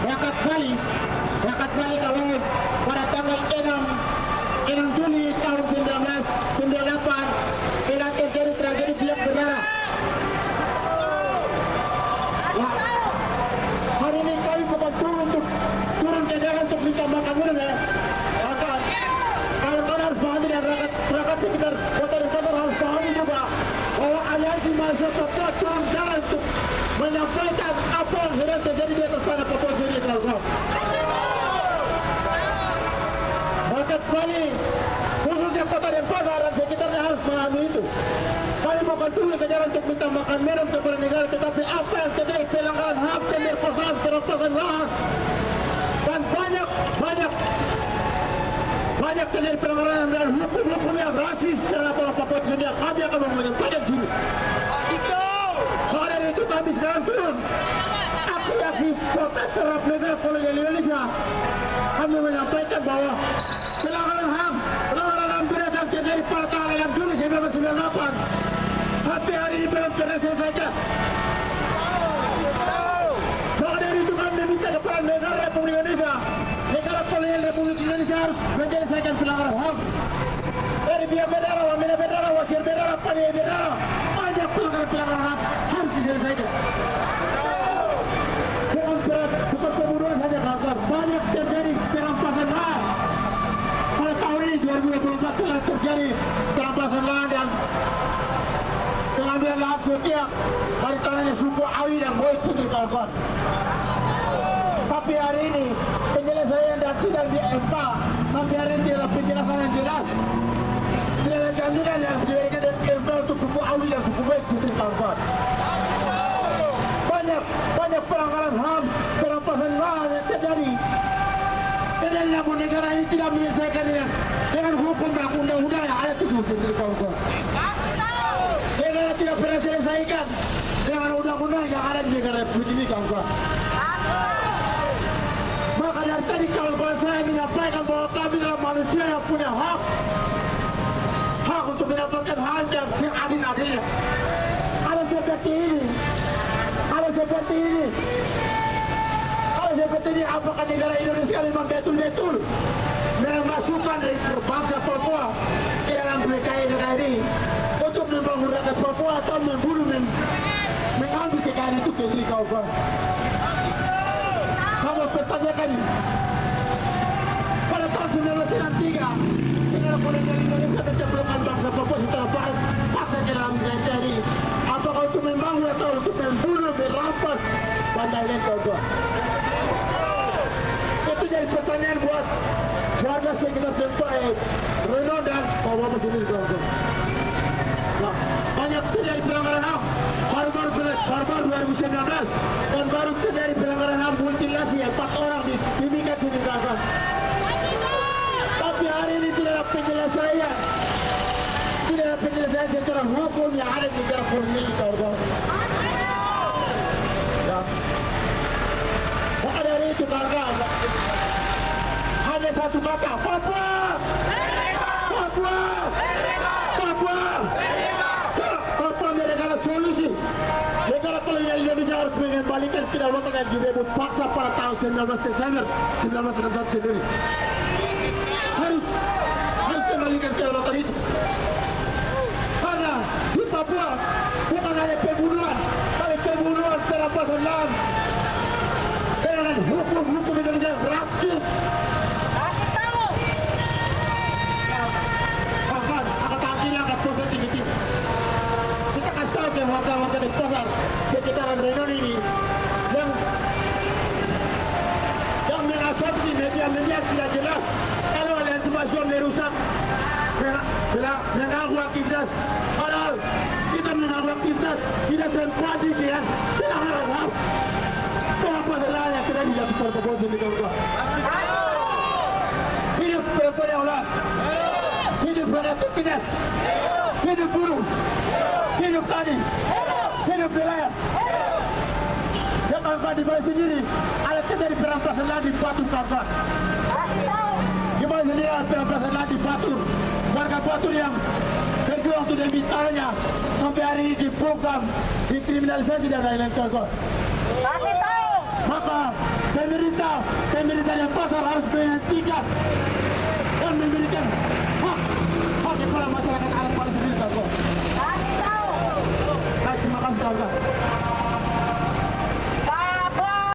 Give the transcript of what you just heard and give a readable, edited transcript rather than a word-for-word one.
Rakat Bali kalau pada tanggal 6 Juli tahun 1998 tidak terjadi tragedi biak berdarah. Ya, hari ini kami bukan turun ke jalan untuk minta makan minum ya. Kalau kalian harus pahami dan rakyat sekitar Kota Denpasar harus pahami juga bahwa aliansi mahasiswa Papua turun jalan untuk menyampaikan apa yang sedang terjadi di atas tanah Papua sendiri, kawan-kawan. Rakyat Bali, khususnya Kota Denpasar dan sekitarnya harus memahami itu. Kami bukan turun ke jalan untuk minta makan minum kepada negara, tetapi apa yang terjadi pelanggaran HAM, pemerkosaan, perampasan lahan, dan banyak terjadi pelanggaran dan hukum-hukum yang rasis terhadap orang Papua sendiri. Kami akan menyampaikan sini. Maka dari itu kami sekarang turun aksi-aksi protes terhadap negara kolonial Indonesia. Kami menyampaikan bahwa pelanggaran HAM berat yang terjadi pada tanggal 6 Juli 1998 sampai hari ini belum pernah selesaikan. Maka dari itu kami meminta kepada negara Republik Indonesia, negara kolonial Republik Indonesia harus menyelesaikan pelanggaran HAM. Dari Biak Bendera, Wamena Bendera, Wasir Bendera, Paniai Bendera, banyak pelanggaran HAM harus diselesaikan. Bukan pembunuhan saja, kawan-kawan, banyak terjadi perampasan lahan. Pada tahun ini 2024 telah terjadi perampasan lahan dan pengambilan lahan setiap dari tanahnya suku Awi dan Boit sendiri, kawan-kawan. Tapi hari ini penyelesaian dan sidang di MK sampai hari ini tidak penjelasan yang jelas, tidak ada jaminan yang diberikan dari MK untuk suku Awi dan suku Boit sendiri, kawan-kawan. Banyak pelanggaran HAM, perampasan lahan yang terjadi. Dan namun negara ini tidak menyelesaikan dengan hukum dan undang-undang yang ada itu sendiri, kawan-kawan. Negara tidak pernah selesaikan dengan undang-undang yang ada di negara Republik ini, kawan-kawan. Maka dari tadi kawan-kawan saya menyampaikan bahwa kami adalah manusia yang punya hak untuk mendapatkan hak yang seadil-adilnya. Kalau seperti ini, apakah negara Indonesia memang betul-betul memasukkan bangsa Papua ke dalam PKI ini untuk membangun rakyat Papua atau mengambil kekayaan itu ke negeri, kawan-kawan? Saya pertanyakan, pada tahun 1993 negara kolonial Indonesia mencemplungkan bangsa Papua setelah paksa ke dalam PKI. Apakah untuk membangun atau untuk membunuh, merampas bandar lain, kawan-kawan? Itu jadi pertanyaan buat warga sekitar tempat Reno dan Papua sendiri, kawan-kawan. Nah, banyak terjadi pelanggaran HAM baru 2019 dan baru terjadi pelanggaran HAM mutilasi 4 orang di Timika sini, kawan-kawan. Tapi hari ini tidak ada penyelesaian secara hukum yang ada di negara kolonial ini, kawan-kawan. Ya. Maka dari itu, kawan-kawan, hanya satu kata, Papua! Papua! Papua! Papua negara solusi. Negara kolonial Indonesia harus mengembalikan kedaulatan yang direbut paksa pada tahun 19 Desember 1961 sendiri. Harus kembalikan kedaulatan itu. Karena di Papua bukan hanya pembunuhan, tapi pembunuhan, perampasan lahan dengan hukum Indonesia rasis. Bahkan angkatan kiri, angkatan pusat tinggi. Kita kasih tahu ke warga-warga di pasar sekitaran Renon ini yang mengasumsi media tidak jelas kalau aliansi mahasiswa merusak mengaku aktivitas, padahal kita mengaku aktivitas tidak sempati dengan pelanggaran HAM, perampasan lahan yang tidak dilakukan Papua sendiri, kawan-kawan. Hidup perempuan yang ulang, hidup rakyat tertindas, hidup buruh, hidup tani, hidup nelayan. Yang kawan-kawan di Bali sendiri ada terjadi perampasan lahan di Batur, kawan-kawan. Di Bali sendiri ada perampasan lahan di Batur. Warga Batur yang berjuang untuk demi tanahnya sampai hari ini dibungkam, dikriminalisasi dan lain-lain, kawan-kawan. Maka pemerintah kita pemerintah dan pasar harus menghentikan dan memberikan hak kepada masyarakat adat pada sendiri, kawan. Baik, terima kasih, kawan.